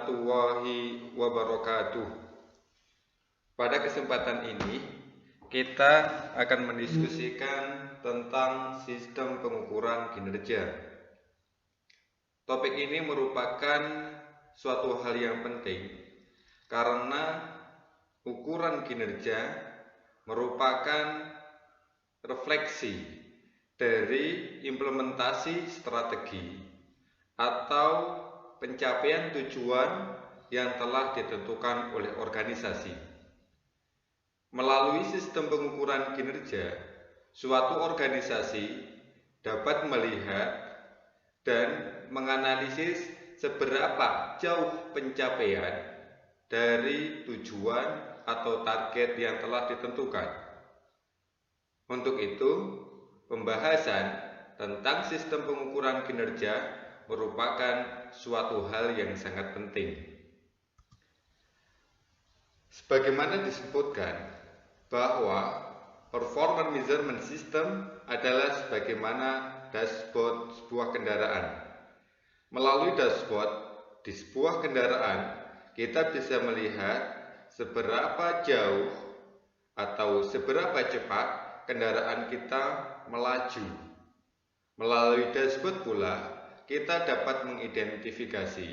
warahmatullahi wabarakatuh. Pada kesempatan ini kita akan mendiskusikan tentang sistem pengukuran kinerja. Topik ini merupakan suatu hal yang penting karena ukuran kinerja merupakan refleksi dari implementasi strategi atau pencapaian tujuan yang telah ditentukan oleh organisasi. Melalui sistem pengukuran kinerja, suatu organisasi dapat melihat dan menganalisis seberapa jauh pencapaian dari tujuan atau target yang telah ditentukan. Untuk itu, pembahasan tentang sistem pengukuran kinerja merupakan suatu hal yang sangat penting. Sebagaimana disebutkan bahwa performance measurement system adalah sebagaimana dashboard sebuah kendaraan. Melalui dashboard di sebuah kendaraan, kita bisa melihat seberapa jauh atau seberapa cepat kendaraan kita melaju. Melalui dashboard pula, kita dapat mengidentifikasi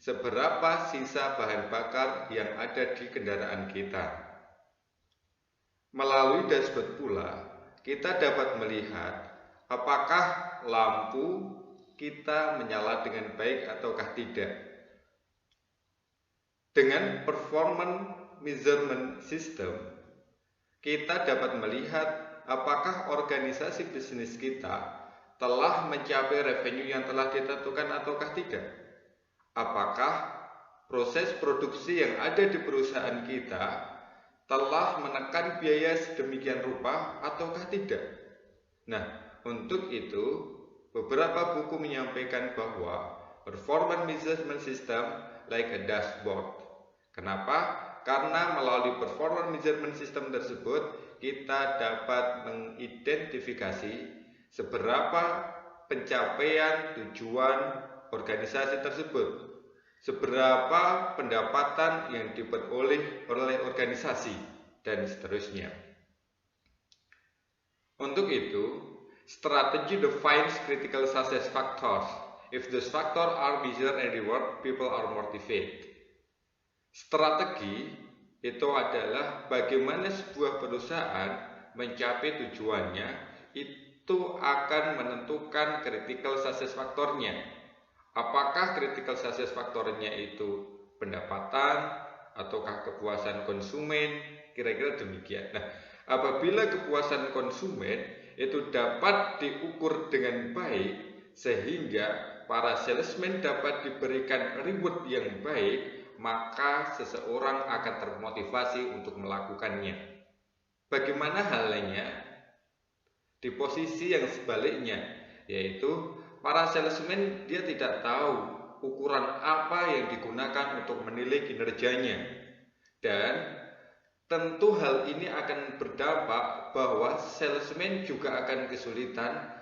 seberapa sisa bahan bakar yang ada di kendaraan kita. Melalui dashboard pula, kita dapat melihat apakah lampu kita menyala dengan baik ataukah tidak. Dengan performance measurement system, kita dapat melihat apakah organisasi bisnis kita telah mencapai revenue yang telah ditentukan ataukah tidak. Apakah proses produksi yang ada di perusahaan kita telah menekan biaya sedemikian rupa ataukah tidak. Nah, untuk itu beberapa buku menyampaikan bahwa performance measurement system like a dashboard. Kenapa? Karena melalui performance measurement system tersebut kita dapat mengidentifikasi seberapa pencapaian tujuan organisasi tersebut, seberapa pendapatan yang diperoleh oleh organisasi, dan seterusnya. Untuk itu, strategi defines critical success factors. If those factors are measured and reward, people are motivated. Strategi itu adalah bagaimana sebuah perusahaan mencapai tujuannya, itu akan menentukan critical success faktornya. Apakah critical success faktornya itu pendapatan ataukah kepuasan konsumen? Kira-kira demikian. Nah, apabila kepuasan konsumen itu dapat diukur dengan baik sehingga para salesman dapat diberikan reward yang baik, maka seseorang akan termotivasi untuk melakukannya. Bagaimana halnya di posisi yang sebaliknya, yaitu para salesman dia tidak tahu ukuran apa yang digunakan untuk menilai kinerjanya, dan tentu hal ini akan berdampak bahwa salesman juga akan kesulitan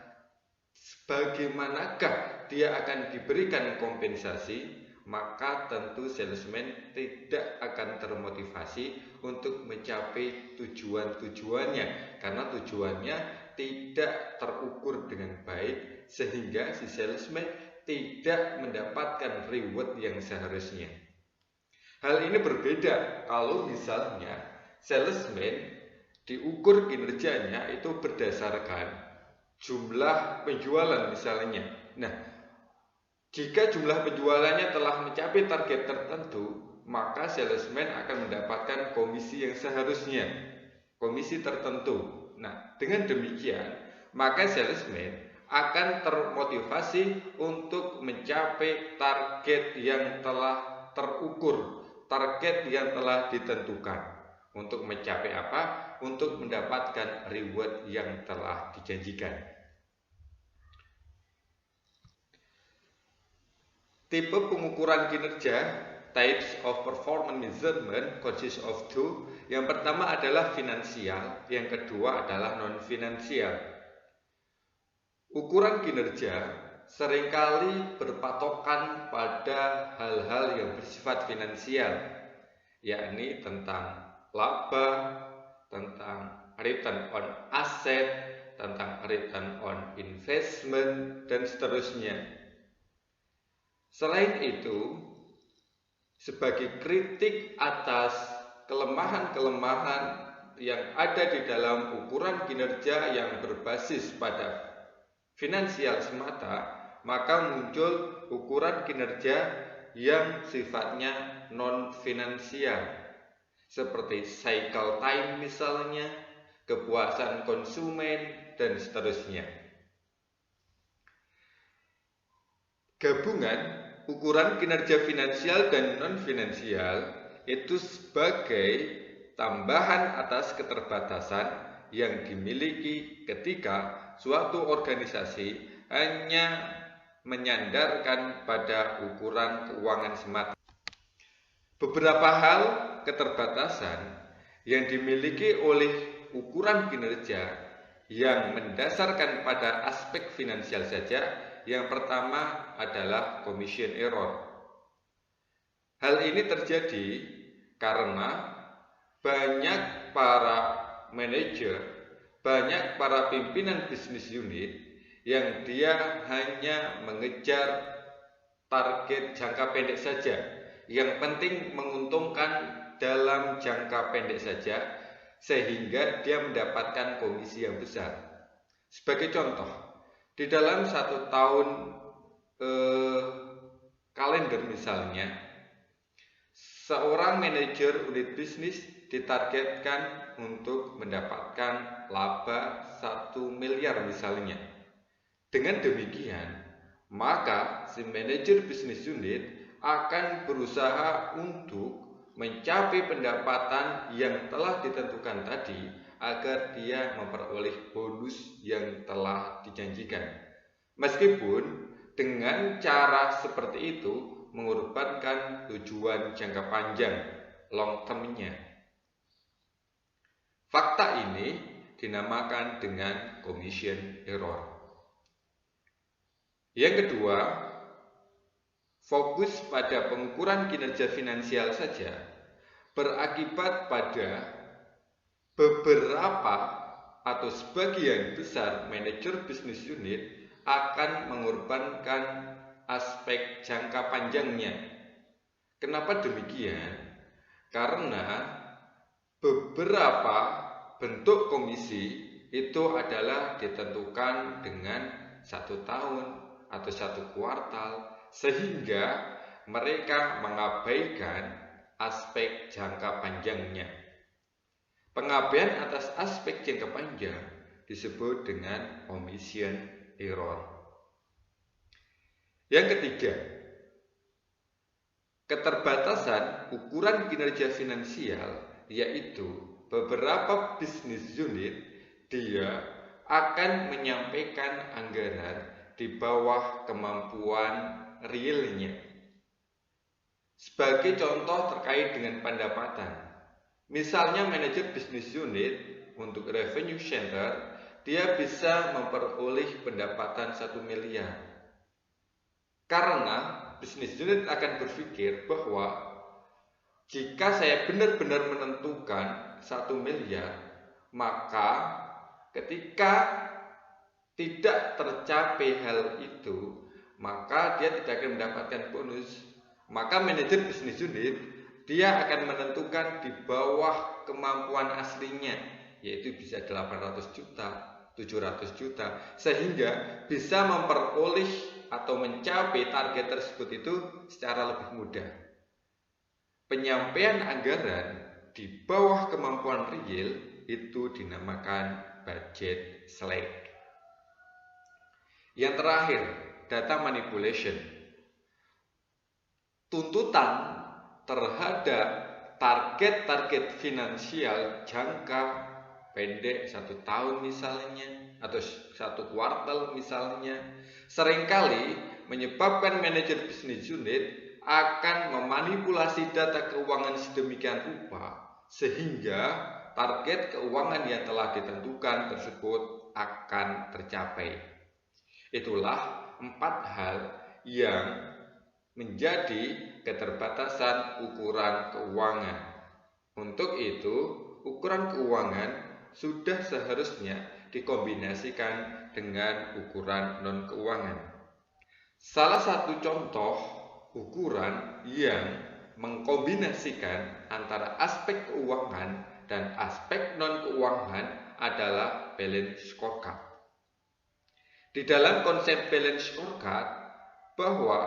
bagaimanakah dia akan diberikan kompensasi. Maka tentu salesman tidak akan termotivasi untuk mencapai tujuan-tujuannya karena tujuannya tidak terukur dengan baik sehingga si salesman tidak mendapatkan reward yang seharusnya. Hal ini berbeda kalau misalnya salesman diukur kinerjanya itu berdasarkan jumlah penjualan misalnya. Nah, jika jumlah penjualannya telah mencapai target tertentu, maka salesman akan mendapatkan komisi yang seharusnya, komisi tertentu. Nah, dengan demikian, maka salesman akan termotivasi untuk mencapai target yang telah terukur, target yang telah ditentukan. Untuk mencapai apa? Untuk mendapatkan reward yang telah dijanjikan. Tipe pengukuran kinerja, types of performance measurement, consists of two. Yang pertama adalah finansial, yang kedua adalah non-finansial. Ukuran kinerja seringkali berpatokan pada hal-hal yang bersifat finansial, yakni tentang laba, tentang return on asset, tentang return on investment, dan seterusnya. Selain itu, sebagai kritik atas kelemahan-kelemahan yang ada di dalam ukuran kinerja yang berbasis pada finansial semata, maka muncul ukuran kinerja yang sifatnya non-finansial, seperti cycle time misalnya, kepuasan konsumen, dan seterusnya. Gabungan ukuran kinerja finansial dan non-finansial itu sebagai tambahan atas keterbatasan yang dimiliki ketika suatu organisasi hanya menyandarkan pada ukuran keuangan semata. Beberapa hal keterbatasan yang dimiliki oleh ukuran kinerja yang mendasarkan pada aspek finansial saja. Yang pertama adalah commission error. Hal ini terjadi karena banyak para manajer, banyak para pimpinan bisnis unit yang dia hanya mengejar target jangka pendek saja. Yang penting menguntungkan dalam jangka pendek saja, sehingga dia mendapatkan komisi yang besar. Sebagai contoh, di dalam 1 tahun kalender misalnya, seorang manajer unit bisnis ditargetkan untuk mendapatkan laba 1 miliar misalnya. Dengan demikian, maka si manajer bisnis unit akan berusaha untuk mencapai pendapatan yang telah ditentukan tadi agar dia memperoleh bonus yang telah dijanjikan. Meskipun dengan cara seperti itu mengorbankan tujuan jangka panjang, long term-nya. Fakta ini dinamakan dengan commission error. Yang kedua, fokus pada pengukuran kinerja finansial saja berakibat pada beberapa atau sebagian besar manajer bisnis unit akan mengorbankan aspek jangka panjangnya. Kenapa demikian? Karena beberapa bentuk komisi itu adalah ditentukan dengan 1 tahun atau 1 kuartal, sehingga mereka mengabaikan aspek jangka panjangnya. Pengabaian atas aspek jangka panjang disebut dengan commission error. Yang ketiga, keterbatasan ukuran kinerja finansial, yaitu beberapa bisnis unit dia akan menyampaikan anggaran di bawah kemampuan realnya. Sebagai contoh terkait dengan pendapatan, misalnya manajer bisnis unit untuk revenue center, dia bisa memperoleh pendapatan 1 miliar. Karena bisnis unit akan berpikir bahwa jika saya benar-benar menentukan 1 miliar, maka ketika tidak tercapai hal itu, maka dia tidak akan mendapatkan bonus. Maka manajer bisnis unit dia akan menentukan di bawah kemampuan aslinya, yaitu bisa 800 juta, 700 juta, sehingga bisa memperoleh atau mencapai target tersebut itu secara lebih mudah. Penyampaian anggaran di bawah kemampuan real itu dinamakan budget slack. Yang terakhir, data manipulation. Tuntutan terhadap target-target finansial jangka pendek 1 tahun misalnya, atau 1 kuartal misalnya, seringkali menyebabkan manajer bisnis unit akan memanipulasi data keuangan sedemikian rupa sehingga target keuangan yang telah ditentukan tersebut akan tercapai. Itulah 4 hal yang menjadi keterbatasan ukuran keuangan. Untuk itu, ukuran keuangan sudah seharusnya dikombinasikan dengan ukuran non-keuangan. Salah satu contoh ukuran yang mengkombinasikan antara aspek keuangan dan aspek non-keuangan adalah balance scorecard. Di dalam konsep balance scorecard, bahwa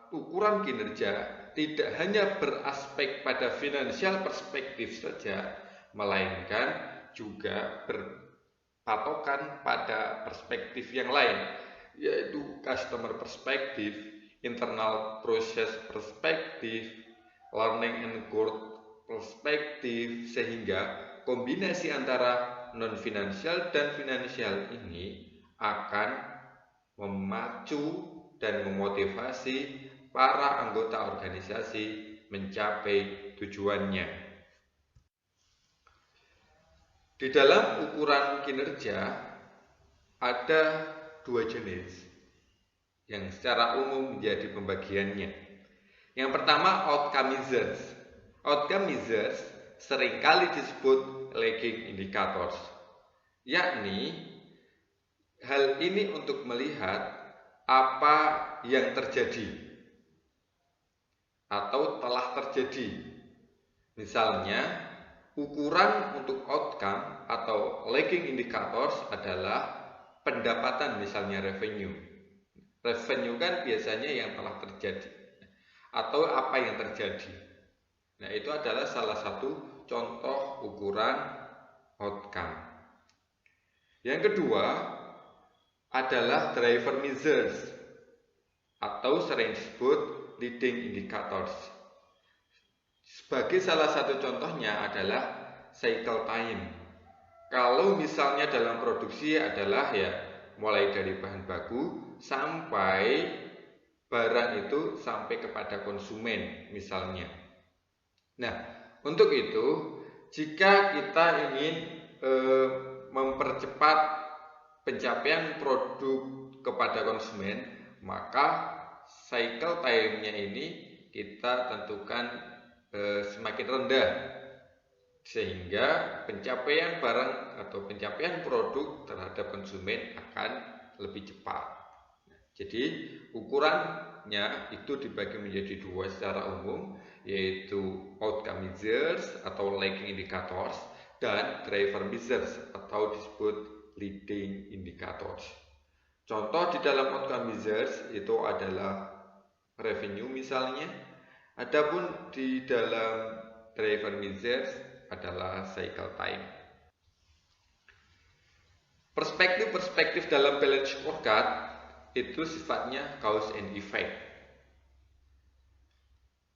ukuran kinerja tidak hanya beraspek pada financial perspektif saja, melainkan juga berpatokan pada perspektif yang lain, yaitu customer perspektif, internal process perspektif, learning and growth perspektif, sehingga kombinasi antara non-finansial dan finansial ini akan memacu dan memotivasi para anggota organisasi mencapai tujuannya. Di dalam ukuran kinerja ada 2 jenis yang secara umum menjadi pembagiannya. Yang pertama, outcome measures. Outcome measures seringkali disebut lagging indicators, yakni hal ini untuk melihat apa yang terjadi atau telah terjadi. Misalnya, ukuran untuk outcome atau lagging indicators adalah pendapatan, misalnya revenue. Revenue kan biasanya yang telah terjadi atau apa yang terjadi. Nah, itu adalah salah satu contoh ukuran outcome. Yang kedua adalah driver measures atau sering disebut leading indicators. Sebagai salah satu contohnya adalah cycle time. Kalau misalnya dalam produksi adalah mulai dari bahan baku sampai barang itu sampai kepada konsumen misalnya. Nah, untuk itu jika kita ingin mempercepat pencapaian produk kepada konsumen, maka cycle time-nya ini kita tentukan semakin rendah, sehingga pencapaian barang atau pencapaian produk terhadap konsumen akan lebih cepat. Jadi ukurannya itu dibagi menjadi 2 secara umum, yaitu outcome measures atau lagging indicators dan driver measures atau disebut leading indicators. Contoh di dalam outcome measures itu adalah revenue misalnya, adapun di dalam driver measures adalah cycle time. Perspektif-perspektif dalam balance scorecard itu sifatnya cause and effect.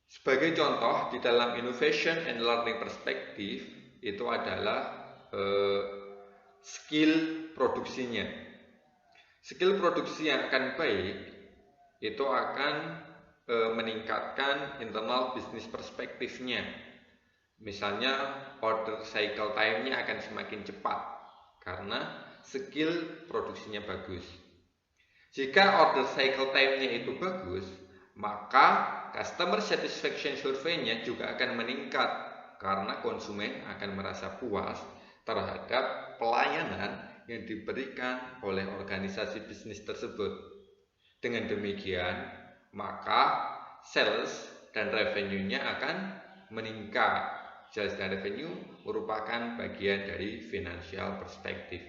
Sebagai contoh di dalam innovation and learning perspective itu adalah skill produksinya. Skill produksi yang akan baik itu akan meningkatkan internal business perspektifnya. Misalnya order cycle time-nya akan semakin cepat karena skill produksinya bagus. Jika order cycle time-nya itu bagus, maka customer satisfaction survey-nya juga akan meningkat karena konsumen akan merasa puas terhadap pelayanan yang diberikan oleh organisasi bisnis tersebut. Dengan demikian, maka sales dan revenue-nya akan meningkat. Sales dan revenue merupakan bagian dari financial perspektif.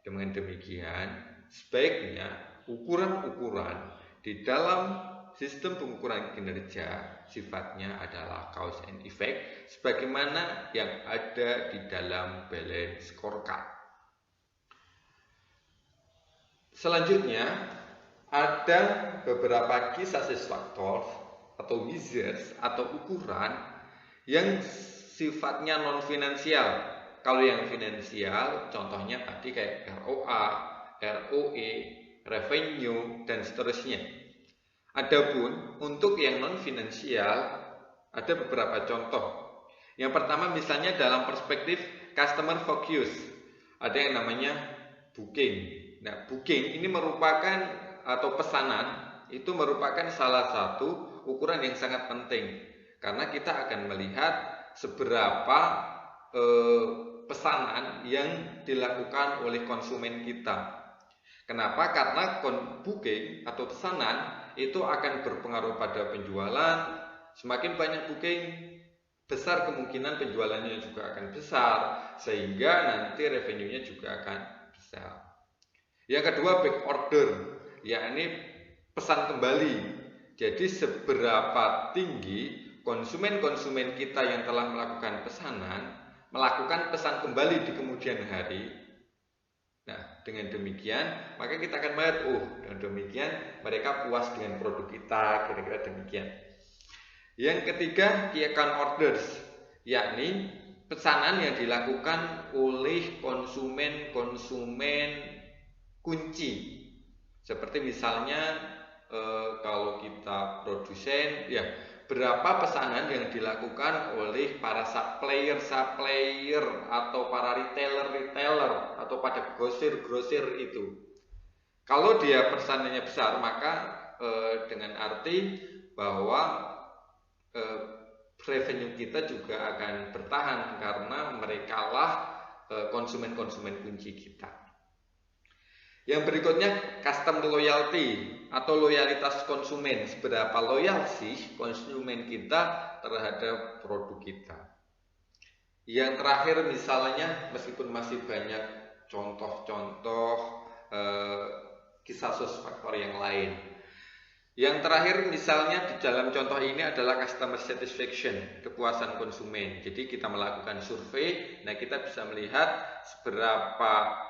Dengan demikian, sebaiknya ukuran-ukuran di dalam sistem pengukuran kinerja sifatnya adalah cause and effect sebagaimana yang ada di dalam balance scorecard. Selanjutnya ada beberapa key success factors atau measures atau ukuran yang sifatnya non finansial. Kalau yang finansial contohnya tadi kayak ROA, ROE, revenue dan seterusnya. Adapun untuk yang non finansial ada beberapa contoh. Yang pertama misalnya dalam perspektif customer focus, ada yang namanya booking. Nah, booking ini merupakan atau pesanan itu merupakan salah satu ukuran yang sangat penting karena kita akan melihat seberapa pesanan yang dilakukan oleh konsumen kita. Kenapa? Karena booking atau pesanan itu akan berpengaruh pada penjualan. Semakin banyak booking, besar kemungkinan penjualannya juga akan besar, sehingga nanti revenue-nya juga akan besar. Yang kedua, back order, yakni pesan kembali. Jadi seberapa tinggi konsumen-konsumen kita yang telah melakukan pesanan melakukan pesan kembali di kemudian hari. Nah, dengan demikian maka kita akan melihat, dengan demikian mereka puas dengan produk kita, kira-kira demikian. Yang ketiga, key account orders, yakni pesanan yang dilakukan oleh konsumen-konsumen kunci. Seperti misalnya kalau kita produsen, ya berapa pesanan yang dilakukan oleh para supplier atau para retailer atau pada grosir itu. Kalau dia pesanannya besar, maka dengan arti bahwa revenue kita juga akan bertahan karena merekalah konsumen-konsumen kunci kita. Yang berikutnya, customer loyalty atau loyalitas konsumen. Seberapa loyal sih konsumen kita terhadap produk kita. Yang terakhir misalnya, meskipun masih banyak contoh-contoh kisah sukses faktor yang lain. Yang terakhir misalnya di dalam contoh ini adalah customer satisfaction, kepuasan konsumen. Jadi kita melakukan survei, nah kita bisa melihat seberapa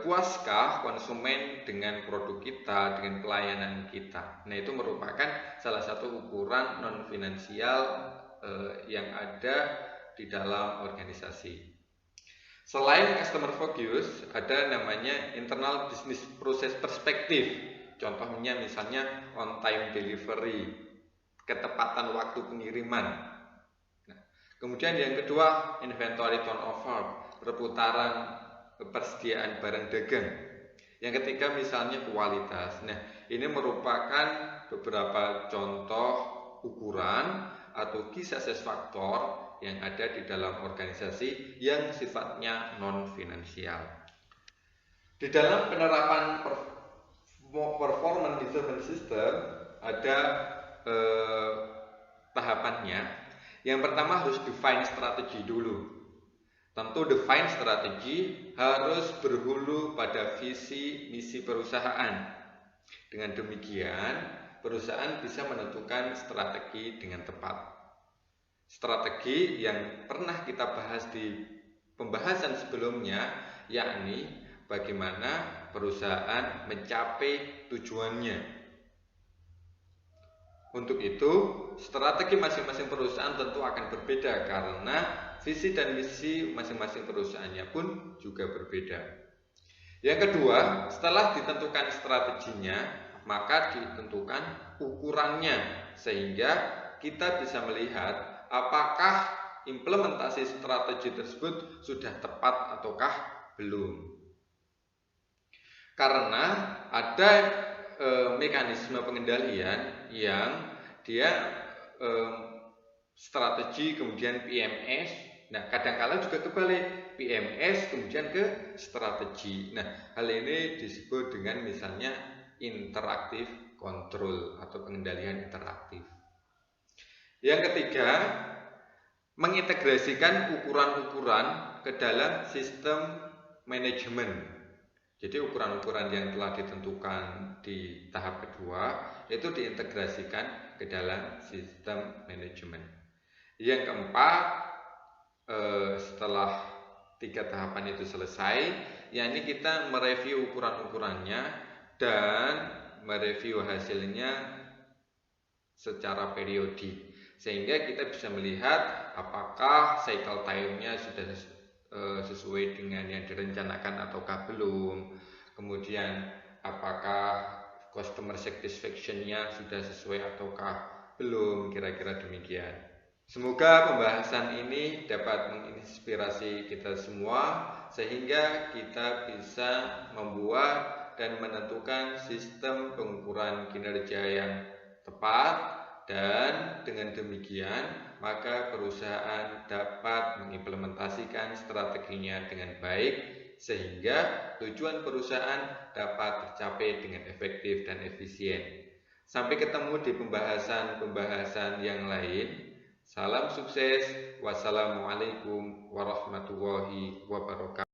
puaskah konsumen dengan produk kita, dengan pelayanan kita. Nah, itu merupakan salah satu ukuran non finansial yang ada di dalam organisasi. Selain customer focus, ada namanya internal business process perspective. Contohnya misalnya on time delivery, ketepatan waktu pengiriman. Nah, kemudian yang kedua, inventory turnover, perputaran persediaan barang dagang. Yang ketiga misalnya kualitas. Nah, ini merupakan beberapa contoh ukuran atau key success factor yang ada di dalam organisasi yang sifatnya non finansial. Di dalam penerapan performance management system ada tahapannya. Yang pertama harus define strategi dulu. Tentu define strategi harus berhulu pada visi misi perusahaan. Dengan demikian, perusahaan bisa menentukan strategi dengan tepat. Strategi yang pernah kita bahas di pembahasan sebelumnya, yakni bagaimana perusahaan mencapai tujuannya. Untuk itu, strategi masing-masing perusahaan tentu akan berbeda karena visi dan misi masing-masing perusahaannya pun juga berbeda. Yang kedua, setelah ditentukan strateginya, maka ditentukan ukurannya sehingga kita bisa melihat apakah implementasi strategi tersebut sudah tepat ataukah belum. Karena ada mekanisme pengendalian yang dia strategi kemudian PMS. Nah, kadang-kala juga kebalik, PMS kemudian ke strategi. Nah, hal ini disebut dengan misalnya interaktif control atau pengendalian interaktif. Yang ketiga, mengintegrasikan ukuran-ukuran ke dalam sistem manajemen. Jadi ukuran-ukuran yang telah ditentukan di tahap kedua itu diintegrasikan ke dalam sistem manajemen. Yang keempat, setelah 3 tahapan itu selesai, yakni kita mereview ukuran-ukurannya dan mereview hasilnya secara periodik, sehingga kita bisa melihat apakah cycle time-nya sudah sesuai dengan yang direncanakan ataukah belum, kemudian apakah customer satisfaction-nya sudah sesuai ataukah belum, kira-kira demikian. Semoga pembahasan ini dapat menginspirasi kita semua sehingga kita bisa membuat dan menentukan sistem pengukuran kinerja yang tepat, dan dengan demikian maka perusahaan dapat mengimplementasikan strateginya dengan baik sehingga tujuan perusahaan dapat tercapai dengan efektif dan efisien. Sampai ketemu di pembahasan-pembahasan yang lain. Salam sukses. Wassalamualaikum warahmatullahi wabarakatuh.